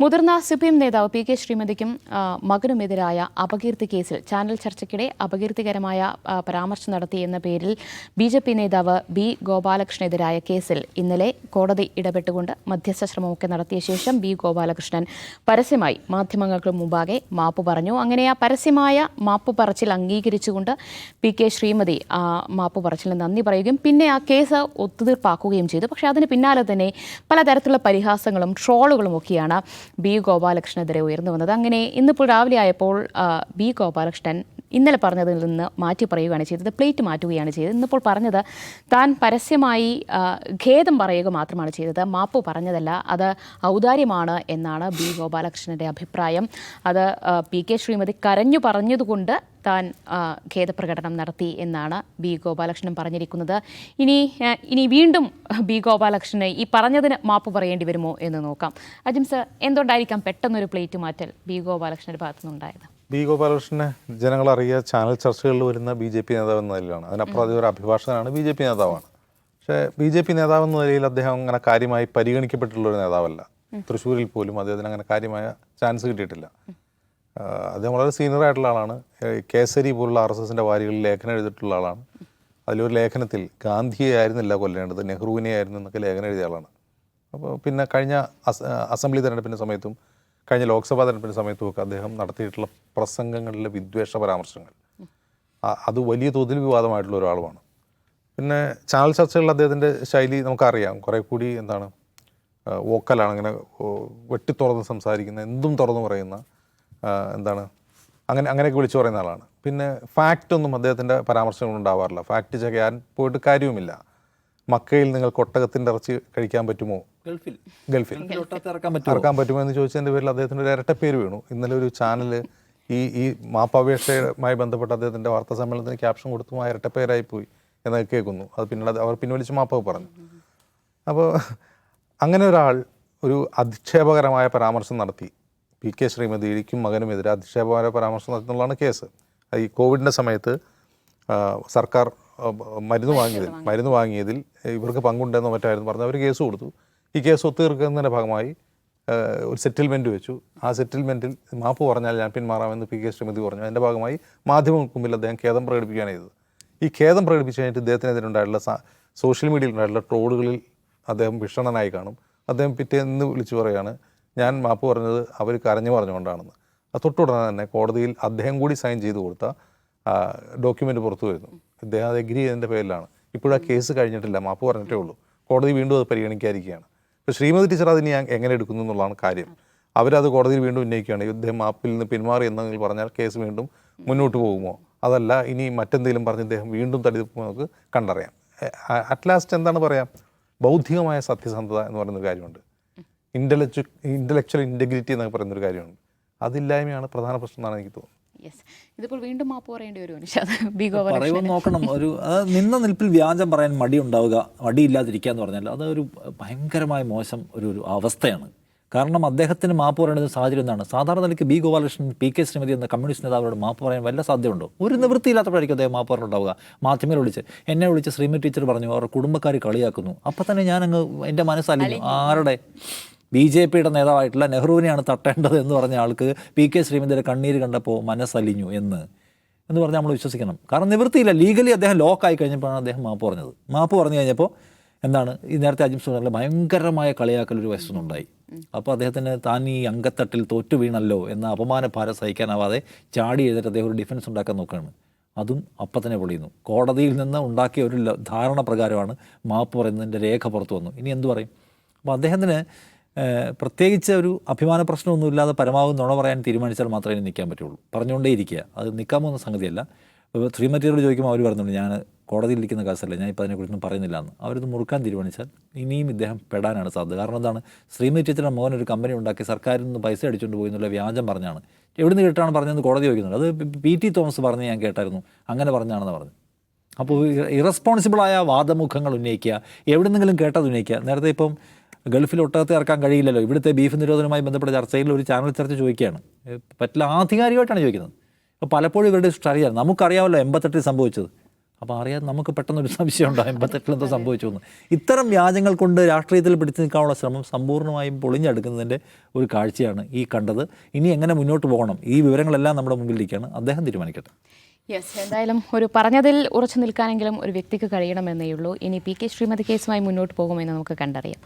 മുതിർന്ന സിപിഎം നേതാവ് P K ശ്രീമതിക്കും മകനുമെതിരായ അപകീർത്തി കേസിൽ ചാനൽ ചർച്ചയ്ക്കിടെ അപകീർത്തികരമായ പരാമർശം നടത്തിയെന്ന പേരിൽ ബി.ജെ.പി. നേതാവ് ബി ഗോപാലകൃഷ്ണനെതിരായ കേസിൽ ഇന്നലെ കോടതി ഇടപെട്ടുകൊണ്ട് മധ്യസ്ഥ ശ്രമമൊക്കെ നടത്തിയ ശേഷം ബി ഗോപാലകൃഷ്ണൻ പരസ്യമായി മാധ്യമങ്ങൾക്ക് മുമ്പാകെ മാപ്പ് പറഞ്ഞു. അങ്ങനെ ആ പരസ്യമായ മാപ്പ് പറച്ചിൽ അംഗീകരിച്ചുകൊണ്ട് പി കെ ശ്രീമതി മാപ്പ് പറച്ചിലിന് നന്ദി പറയുകയും പിന്നെ ആ കേസ് ഒത്തുതീർപ്പാക്കുകയും ചെയ്തു. പക്ഷേ അതിന് പിന്നാലെ തന്നെ പലതരത്തിലുള്ള പരിഹാസങ്ങളും ട്രോളുകളും ഒക്കെയാണ് ബി ഗോപാലകൃഷ്ണനെതിരെ ഉയർന്നു വന്നത്. അങ്ങനെ ഇന്നിപ്പോൾ രാവിലെ ആയപ്പോൾ ബി ഗോപാലകൃഷ്ണൻ ഇന്നലെ പറഞ്ഞതിൽ നിന്ന് മാറ്റി പറയുകയാണ് ചെയ്തത്, പ്ലേറ്റ് മാറ്റുകയാണ് ചെയ്തത്. ഇന്നിപ്പോൾ പറഞ്ഞത് താൻ പരസ്യമായി ഖേദം പറയുക മാത്രമാണ് ചെയ്തത്, മാപ്പ് പറഞ്ഞതല്ല, അത് ഔദാര്യമാണ് എന്നാണ് ബി ഗോപാലകൃഷ്ണൻ്റെ അഭിപ്രായം. അത് പി കെ ശ്രീമതി കരഞ്ഞു പറഞ്ഞതുകൊണ്ട് താൻ ഖേദപ്രകടനം നടത്തി എന്നാണ് ബി ഗോപാലകൃഷ്ണൻ പറഞ്ഞിരിക്കുന്നത്. ഇനി വീണ്ടും ബി ഗോപാലകൃഷ്ണനെ ഈ പറഞ്ഞതിന് മാപ്പ് പറയേണ്ടി വരുമോ എന്ന് നോക്കാം. അജിംസ്, എന്തുകൊണ്ടായിരിക്കാം പെട്ടെന്നൊരു പ്ലേറ്റ് മാറ്റൽ ബി ഗോപാലകൃഷ്ണൻ്റെ ഭാഗത്തുനിന്നുണ്ടായത്? ബി ഗോപാലകൃഷ്ണനെ ജനങ്ങളറിയ ചാനൽ ചർച്ചകളിൽ വരുന്ന ബി.ജെ.പി. നേതാവ് എന്ന നിലയിലാണ്. അതിനപ്പുറം അദ്ദേഹം ഒരു അഭിഭാഷകനാണ്, ബി.ജെ.പി. നേതാവാണ്. പക്ഷേ ബി.ജെ.പി. നേതാവ് എന്ന നിലയിൽ അദ്ദേഹം അങ്ങനെ കാര്യമായി പരിഗണിക്കപ്പെട്ടിട്ടുള്ളൊരു നേതാവല്ല. തൃശ്ശൂരിൽ പോലും അദ്ദേഹത്തിന് അങ്ങനെ കാര്യമായ ചാൻസ് കിട്ടിയിട്ടില്ല. അദ്ദേഹം വളരെ സീനിയർ ആയിട്ടുള്ള ആളാണ്. കേസരി പോലുള്ള RSSൻ്റെ വാരികളിൽ ലേഖനം എഴുതിയിട്ടുള്ള ആളാണ്. അതിലൊരു ലേഖനത്തിൽ ഗാന്ധിയെ ആയിരുന്നില്ല കൊല്ലേണ്ടത്, നെഹ്റുവിനെ ആയിരുന്നു എന്നൊക്കെ ലേഖനം എഴുതിയ ആളാണ്. അപ്പോൾ പിന്നെ കഴിഞ്ഞ അസംബ്ലി തെരഞ്ഞെടുപ്പിൻ്റെ സമയത്തും കഴിഞ്ഞ ലോക്സഭാ തെരഞ്ഞെടുപ്പിൻ്റെ സമയത്തും ഒക്കെ അദ്ദേഹം നടത്തിയിട്ടുള്ള പ്രസംഗങ്ങളിലെ വിദ്വേഷ പരാമർശങ്ങൾ അത് വലിയ തോതിൽ വിവാദമായിട്ടുള്ള ഒരാളുമാണ്. പിന്നെ ചാനൽ ചർച്ചകളിൽ അദ്ദേഹത്തിൻ്റെ ശൈലി നമുക്കറിയാം, കുറേ കൂടി എന്താണ് വോക്കലാണ്, അങ്ങനെ വെട്ടിത്തുറന്ന് സംസാരിക്കുന്ന, എന്തും തുറന്നു പറയുന്ന, എന്താണ് അങ്ങനെയൊക്കെ വിളിച്ചു പറയുന്ന ആളാണ്. പിന്നെ ഫാക്റ്റൊന്നും അദ്ദേഹത്തിൻ്റെ പരാമർശങ്ങൾ ഉണ്ടാവാറില്ല. ഫാക്റ്റ് ചെയ്യാൻ പോയിട്ട് കാര്യവുമില്ല. മക്കയിൽ നിങ്ങൾക്ക് ഒട്ടകത്തിൻ്റെ ഇറച്ചി കഴിക്കാൻ പറ്റുമോ, ഗൾഫിൽ ഇറക്കാൻ പറ്റുമോ എന്ന് ചോദിച്ചതിൻ്റെ പേരിൽ അദ്ദേഹത്തിൻ്റെ ഒരു ഇരട്ടപ്പേര് വീണു. ഇന്നലെ ഒരു ചാനൽ ഈ മാപ്പപേക്ഷയുമായി ബന്ധപ്പെട്ട് അദ്ദേഹത്തിൻ്റെ വാർത്താ സമ്മേളനത്തിന് ക്യാപ്ഷൻ കൊടുത്തും ആ ഇരട്ടപ്പേരായിപ്പോയി എന്നൊക്കെ കേൾക്കുന്നു. അത് പിന്നീട് അവർ പിൻവലിച്ച് മാപ്പ് പറഞ്ഞു. അപ്പോൾ അങ്ങനെ ഒരാൾ ഒരു അധിക്ഷേപകരമായ പരാമർശം നടത്തി, പി കെ ശ്രീമതിക്കും മകനുമെതിരെ അധിക്ഷേപകരമായ പരാമർശം നടത്തുന്നതാണ് കേസ്. ഈ കോവിഡിൻ്റെ സമയത്ത് സർക്കാർ മരുന്ന് വാങ്ങിയതിൽ ഇവർക്ക് പങ്കുണ്ടെന്നോ മറ്റായിരുന്നു പറഞ്ഞ് അവർ കേസ് കൊടുത്തു. ഈ കേസ് ഒത്തുതീർക്കുന്നതിൻ്റെ ഭാഗമായി ഒരു സെറ്റിൽമെൻറ്റ് വെച്ചു. ആ സെറ്റിൽമെൻറ്റിൽ മാപ്പ് പറഞ്ഞാൽ ഞാൻ പിന്മാറാമെന്ന് പി കെ ശ്രീമതി പറഞ്ഞു. അതിൻ്റെ ഭാഗമായി മാധ്യമങ്ങൾക്ക് മുമ്പിൽ അദ്ദേഹം ഖേദം പ്രകടിപ്പിക്കുകയാണ് ചെയ്തത്. ഈ ഖേദം പ്രകടിപ്പിച്ച് കഴിഞ്ഞിട്ട് ഇദ്ദേഹത്തിനെതിരെ ഉണ്ടായിട്ടുള്ള സോഷ്യൽ മീഡിയയിൽ ഉണ്ടായിട്ടുള്ള ട്രോളുകളിൽ അദ്ദേഹം വിഷണനായി കാണും. അദ്ദേഹം പിറ്റേന്ന് വിളിച്ചു പറയുകയാണ്, ഞാൻ മാപ്പ് പറഞ്ഞത് അവർ കരഞ്ഞു പറഞ്ഞുകൊണ്ടാണെന്ന്. അത് തൊട്ടുടനെ തന്നെ കോടതിയിൽ അദ്ദേഹം കൂടി സൈൻ ചെയ്ത് കൊടുത്ത ഡോക്യുമെൻ്റ് പുറത്തു വരുന്നു. അദ്ദേഹം അത് എഗ്രി ചെയ്തതിൻ്റെ പേരിലാണ്. ഇപ്പോഴും ആ കേസ് കഴിഞ്ഞിട്ടില്ല, മാപ്പ് പറഞ്ഞിട്ടേ ഉള്ളൂ. കോടതി വീണ്ടും അത് പരിഗണിക്കാതിരിക്കുകയാണ്. ഇപ്പോൾ ശ്രീമതി ടീച്ചർ അതിന് ഞാൻ എങ്ങനെ എടുക്കുന്നു എന്നുള്ളതാണ് കാര്യം. അവരത് കോടതിയിൽ വീണ്ടും ഉന്നയിക്കുകയാണ്. ഇദ്ദേഹം മാപ്പിൽ നിന്ന് പിന്മാറി എന്നെങ്കിൽ പറഞ്ഞാൽ കേസ് വീണ്ടും മുന്നോട്ട് പോകുമോ, അതല്ല ഇനി മറ്റെന്തെങ്കിലും പറഞ്ഞ് ഇദ്ദേഹം വീണ്ടും തടിപ്പോ നമുക്ക് കണ്ടറിയാം. അറ്റ് ലാസ്റ്റ് എന്താണ് പറയാം, ബൗദ്ധികമായ സത്യസന്ധത എന്ന് പറയുന്നൊരു കാര്യമുണ്ട്, ഇൻ്റലക്ച്വൽ ഇൻറ്റഗ്രിറ്റി എന്നൊക്കെ പറയുന്നൊരു കാര്യമുണ്ട്. അതില്ലായ്മയാണ് പ്രധാന പ്രശ്നം എന്നാണ് എനിക്ക് തോന്നുന്നത്. ഇതിപ്പോൾ വീണ്ടും മാപ്പ് പറയേണ്ടി വരുമോ നോക്കണം. ഒരു നിന്ന നിൽപ്പിൽ വ്യാജം പറയാൻ മടിയില്ലാതിരിക്കുക എന്ന് പറഞ്ഞാൽ അത് ഒരു ഭയങ്കരമായ മോശം ഒരു അവസ്ഥയാണ്. കാരണം അദ്ദേഹത്തിന് മാപ്പ് പറയേണ്ട സാഹചര്യം എന്താണ്? സാധാരണ നിലയ്ക്ക് B Gopalakrishnan P K Shrimati എന്ന കമ്മ്യൂണിസ്റ്റ് നേതാവിനോട് മാപ്പ് പറയാൻ വല്ല സാധ്യതയുണ്ടോ? ഒരു നിവൃത്തിയില്ലാത്തപ്പോഴായിരിക്കും അദ്ദേഹം മാപ്പ് പറഞ്ഞിട്ടുണ്ടാവുക. മാധ്യമങ്ങളെ എന്നെ വിളിച്ച് ശ്രീമതി ടീച്ചർ പറഞ്ഞു അവർ കുടുംബക്കാർ കളിയാക്കുന്നു. അപ്പം തന്നെ ഞാനങ്ങ് എൻ്റെ മനസ്സലിഞ്ഞു. ആരുടെ ബി.ജെ.പിയുടെ നേതാവായിട്ടുള്ള നെഹ്റുവിനെയാണ് തട്ടേണ്ടത് എന്ന് പറഞ്ഞ ആൾക്ക് പി കെ ശ്രീമതിയുടെ കണ്ണീര് കണ്ടപ്പോൾ മനസ്സലിഞ്ഞു എന്ന് പറഞ്ഞാൽ നമ്മൾ വിശ്വസിക്കണം. കാരണം നിവൃത്തിയില്ല. ലീഗലി അദ്ദേഹം ലോക്കായി കഴിഞ്ഞപ്പോഴാണ് അദ്ദേഹം മാപ്പ് പറഞ്ഞത്. മാപ്പ് പറഞ്ഞു കഴിഞ്ഞപ്പോൾ എന്താണ് ഈ നേരത്തെ അജിംസ് പറഞ്ഞ ഭയങ്കരമായ കളിയാക്കൽ ഒരു വശത്തുനിന്നുണ്ടായി. അപ്പോൾ അദ്ദേഹത്തിന് താൻ ഈ അങ്കത്തട്ടിൽ തോറ്റു വീണല്ലോ എന്ന അപമാനഭാരം സഹിക്കാനാവാതെ ചാടി എഴുതിട്ട് അദ്ദേഹം ഒരു ഡിഫൻസ് ഉണ്ടാക്കാൻ നോക്കുകയാണ്. അതും അപ്പം തന്നെ പൊളിയുന്നു. കോടതിയിൽ നിന്ന് ഉണ്ടാക്കിയ ഒരു ധാരണ പ്രകാരമാണ് മാപ്പ് പറയുന്നതിൻ്റെ രേഖ പുറത്തു വന്നു. ഇനി എന്തു പറയും? അപ്പോൾ അദ്ദേഹത്തിന് പ്രത്യേകിച്ച് ഒരു അഭിമാന പ്രശ്നമൊന്നുമില്ലാതെ പരമാവധി നുണ പറയാൻ തീരുമാനിച്ചാൽ മാത്രമേ നിൽക്കാൻ പറ്റുള്ളൂ. പറഞ്ഞുകൊണ്ടേ ഇരിക്കുക, അത് നിൽക്കാൻ പോകുന്ന സംഗതിയല്ല. ഇപ്പോൾ ശ്രീമതിയോട് ചോദിക്കുമ്പോൾ അവർ പറയുന്നുണ്ട് ഞാൻ കോടതിയിൽ ഇരിക്കുന്ന കേസല്ല, ഞാൻ ഇപ്പോൾ അതിനെക്കുറിച്ചൊന്നും പറയുന്നില്ല എന്ന്. അവരിത് മുറുക്കാൻ തീരുമാനിച്ചാൽ ഇനിയും ഇദ്ദേഹം പെടാനാണ് സാധ്യത. കാരണം എന്താണ്, ശ്രീമതി ടീച്ചറുടെ മോൻ ഒരു കമ്പനി ഉണ്ടാക്കി സർക്കാരിൽ നിന്ന് പൈസ അടിച്ചുകൊണ്ട് പോയി എന്നുള്ള വ്യാജം പറഞ്ഞാണ്. എവിടെ നിന്ന് കേട്ടാണ് പറഞ്ഞതെന്ന് കോടതി ചോദിക്കുന്നുണ്ട്. അത് പി.ടി. തോമസ് പറഞ്ഞ് ഞാൻ കേട്ടായിരുന്നു, അങ്ങനെ പറഞ്ഞാണെന്ന് പറഞ്ഞു. അപ്പോൾ ഇറസ്പോൺസിബിളായ വാദമുഖങ്ങൾ ഉന്നയിക്കുക, എവിടെ നിന്നെങ്കിലും കേട്ടത് ഉന്നയിക്കുക. നേരത്തെ ഇപ്പം ഗൾഫിൽ ഒട്ടകത്തെ ഇറക്കാൻ കഴിയില്ലല്ലോ, ഇവിടുത്തെ ബീഫ് നിരോധനവുമായി ബന്ധപ്പെട്ട ചർച്ചയിൽ ഒരു ചാനൽ ചർച്ച ചോദിക്കുകയാണ്. പറ്റില്ല, ആധികാരികമായിട്ടാണ് ചോദിക്കുന്നത്. അപ്പോൾ പലപ്പോഴും ഇവരുടെ സ്ട്രാറ്റജിയാണ്. നമുക്കറിയാമല്ലോ 88 സംഭവിച്ചത്. അപ്പോൾ അറിയാതെ നമുക്ക് പെട്ടെന്നൊരു സംശയം ഉണ്ടാകും 88 എന്തോ സംഭവിച്ചു എന്ന്. ഇത്തരം വ്യാജങ്ങൾ കൊണ്ട് രാഷ്ട്രീയത്തിൽ പിടിച്ചു നിൽക്കാനുള്ള ശ്രമം സമ്പൂർണ്ണമായും പൊളിഞ്ഞെടുക്കുന്നതിൻ്റെ ഒരു കാഴ്ചയാണ് ഈ കണ്ടത്. ഇനി എങ്ങനെ മുന്നോട്ട് പോകണം, ഈ വിവരങ്ങളെല്ലാം നമ്മുടെ മുമ്പിലിരിക്കുകയാണ്. അദ്ദേഹം തീരുമാനിക്കട്ടെ. യെസ്, എന്തായാലും ഒരു പറഞ്ഞതിൽ ഉറച്ചു നിൽക്കാനെങ്കിലും ഒരു വ്യക്തിക്ക് കഴിയണമെന്നേ ഉള്ളൂ. ഇനി പി കെ ശ്രീമതി കേസുമായി മുന്നോട്ട് പോകുമെന്ന് നമുക്ക് കണ്ടറിയാം.